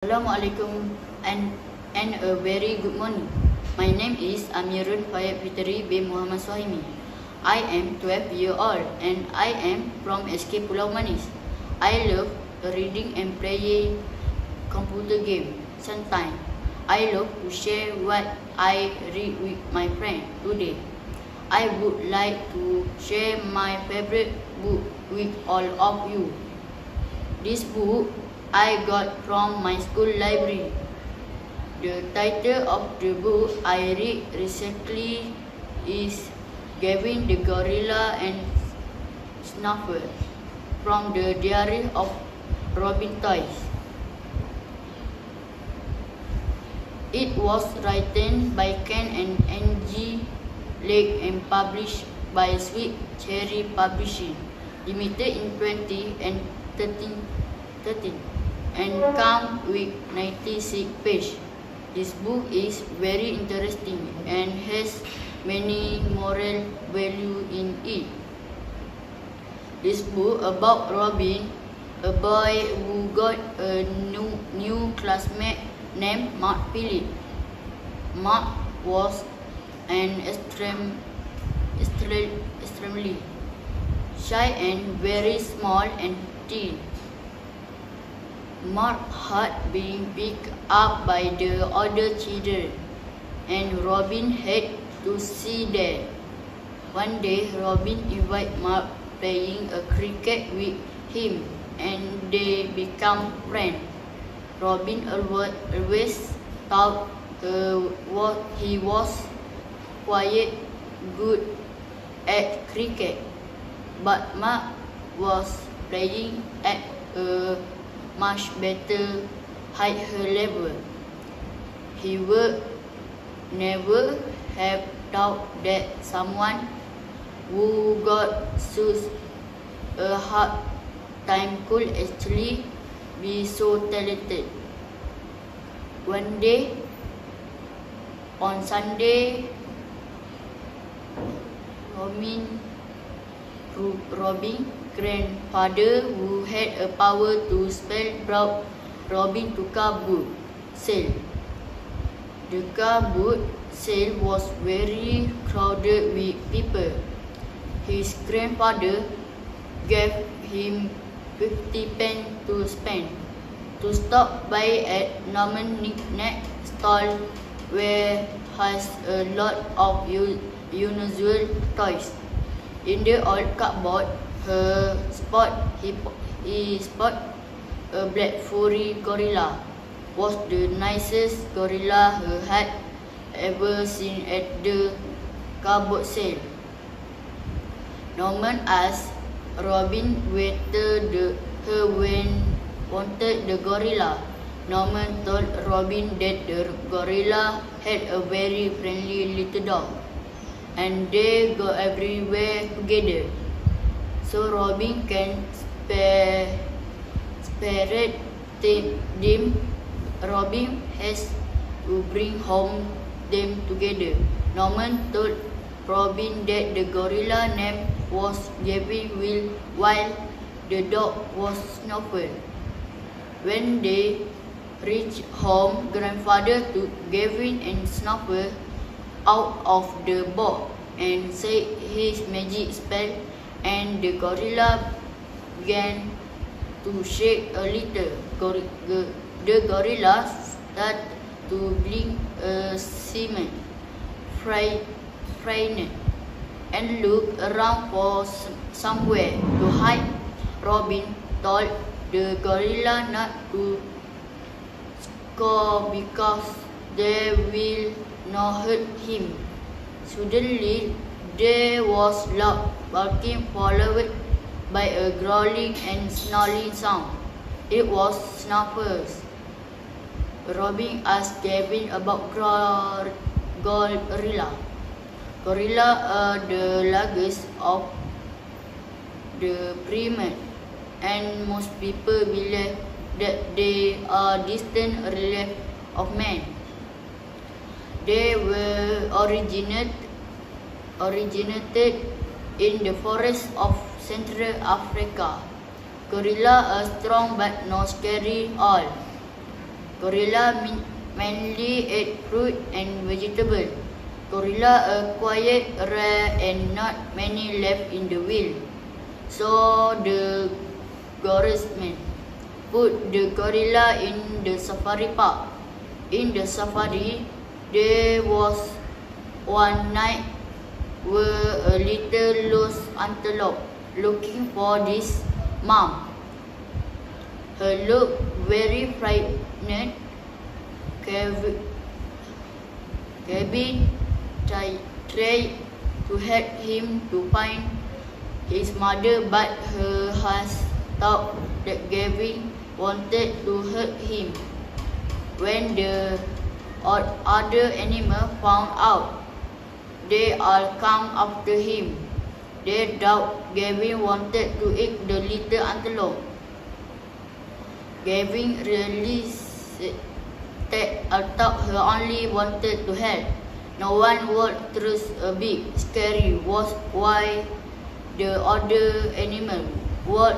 Assalamualaikum and a very good morning. My name is Amirul Fayed Fitri bin Muhammad Suhaimi. I am 12 years old and I am from SK Pulau Manis. I love reading and playing computer game. Sometimes I love to share what I read with my friend today. I would like to share my favorite book with all of you. This book I got from my school library. The title of the book I read recently is Gavin the Gorilla and Snuffer from the Diary of Robin Toys. It was written by Ken and Angie Lake and published by Sweet Cherry Publishing, limited in 2013 and come with 96 pages. This book is very interesting and has many moral value in it. This book about Robin, a boy who got a new classmate named Mark Phillip. Mark was an extremely shy and very small and thin. Mark had been picked up by the other children, and Robin had to see that. One day, Robin invited Mark playing a cricket with him, and they became friends. Robin always thought he was quite good at cricket, but Mark was playing at a much better higher level. He would never have thought that someone who got such a hard time could actually be so talented. One day, on Sunday, Robin's grandfather, who had a power to spell, brought Robin to car boot sale. The car boot sale was very crowded with people. His grandfather gave him 50 pence to spend to stop by at Norman knick-knack stall, where has a lot of unusual toys. In the old cupboard, he spot a black furry gorilla. Was the nicest gorilla he had ever seen at the cupboard sale. Norman asked Robin whether he wanted the gorilla. Norman told Robin that the gorilla had a very friendly little dog, and they go everywhere together. So Robin can spare them. Robin has to bring home them together. Norman told Robin that the gorilla name was Gavin while the dog was Snuffer. When they reached home, grandfather took Gavin and Snuffer out of the box and said his magic spell, and the gorilla began to shake a little. The gorilla started to blink a seemed frightened and looked around for somewhere to hide. Robin told the gorilla not to score because they will not hurt him. Suddenly, there was loud barking followed by a growling and snarling sound. It was Snuffers. Robin asked Gavin about gorilla. Gorilla are the largest of the primates, and most people believe that they are distant relatives of man. They were originated in the forests of Central Africa. Gorilla are strong but not scary all. Gorilla mainly ate fruit and vegetables. Gorilla are quiet, rare, and not many left in the wild. So the Gorisman put the gorilla in the safari park. In the safari, there was one night where a little lost antelope looking for this mom. Her looked very frightened. Gavin tried to help him to find his mother, but her husband thought that Gavin wanted to hurt him. When the other animals found out, they all come after him. They thought Gavin wanted to eat the little antelope. Gavin realized that I thought he only wanted to help. No one would trust a big, scary was why the other animal would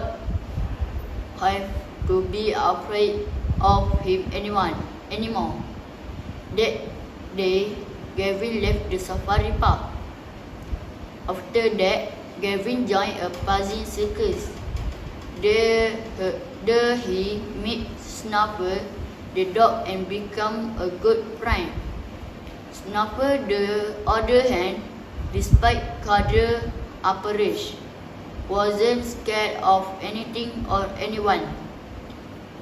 have to be afraid of him anymore. That day, Gavin left the safari park. After that, Gavin joined a puzzling circus. There he met Snuffer, the dog, and become a good friend. Snuffer, the other hand, despite Carter's apparition, wasn't scared of anything or anyone.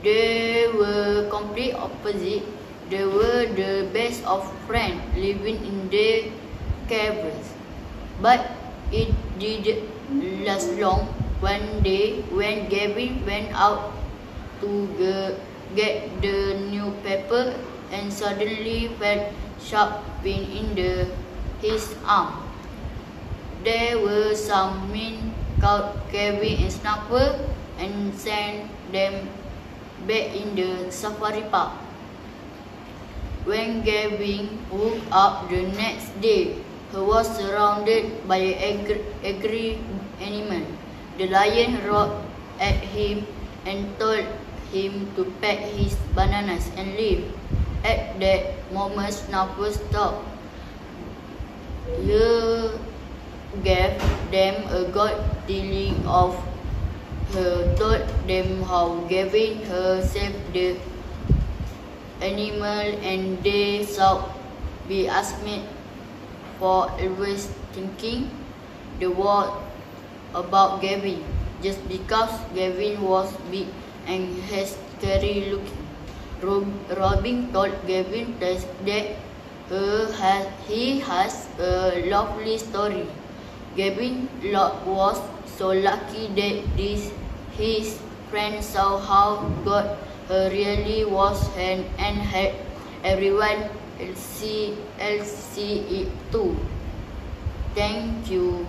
They were complete opposite. They were the best of friends living in their caverns. But it didn't last long. One day, when Gavin went out to get the newspaper and suddenly felt sharp pain in his arm. There were some men caught Gavin and Snuffer and sent them back in the safari park. When Gavin woke up the next day, he was surrounded by angry animals. The lion roared at him and told him to pack his bananas and leave. At that moment, Snuffer stopped. He gave them a good dealing of her, told them how Gavin had saved the animal, and they should be ashamed for always thinking the world about Gavin, just because Gavin was big and has scary looking. Robin told Gavin that he has a lovely story. Gavin was so lucky that his friend saw how good he really was and had everyone else see it too. Thank you.